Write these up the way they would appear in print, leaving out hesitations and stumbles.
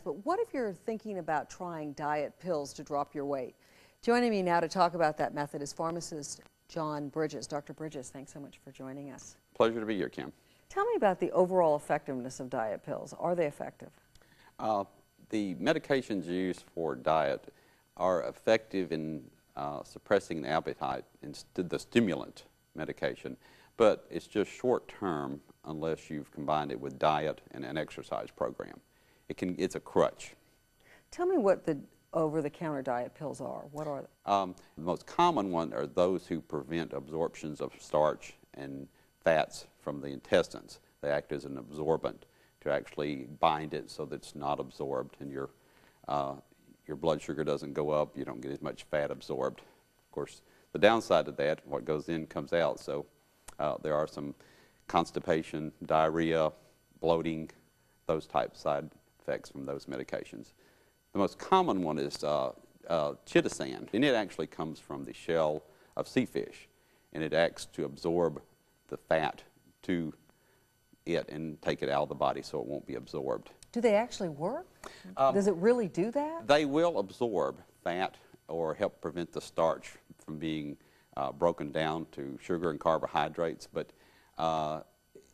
But what if you're thinking about trying diet pills to drop your weight? Joining me now to talk about that method is pharmacist John Bridges. Dr. Bridges, thanks so much for joining us. Pleasure to be here, Kim. Tell me about the overall effectiveness of diet pills. Are they effective? The medications used for diet are effective in suppressing the appetite instead of the stimulant medication, but it's just short term unless you've combined it with diet and an exercise program. It's a crutch. Tell me what the over-the-counter diet pills are. What are they? The most common one are those who prevent absorptions of starch and fats from the intestines. They act as an absorbent to actually bind it so that it's not absorbed and your blood sugar doesn't go up. You don't get as much fat absorbed. Of course, the downside of that, what goes in comes out. So there are some constipation, diarrhea, bloating, those type side effects from those medications. The most common one is chitosan, and it actually comes from the shell of sea fish, and it acts to absorb the fat to it and take it out of the body so it won't be absorbed. Do they actually work? Does it really do that? They will absorb fat or help prevent the starch from being broken down to sugar and carbohydrates, but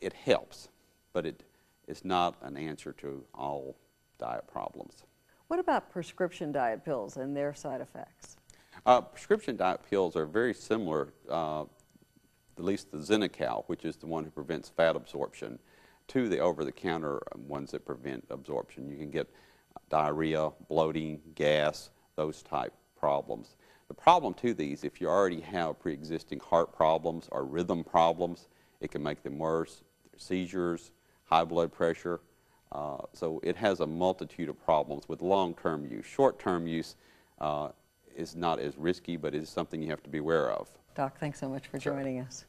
it helps, but it is not an answer to all diet problems. What about prescription diet pills and their side effects? Prescription diet pills are very similar, at least the Xenical, which is the one who prevents fat absorption, to the over-the-counter ones that prevent absorption. You can get diarrhea, bloating, gas, those type problems. The problem to these, if you already have pre-existing heart problems or rhythm problems, it can make them worse. Seizures, high blood pressure. So it has a multitude of problems with long-term use. Short-term use is not as risky, but is something you have to be aware of. Doc, thanks so much for joining us.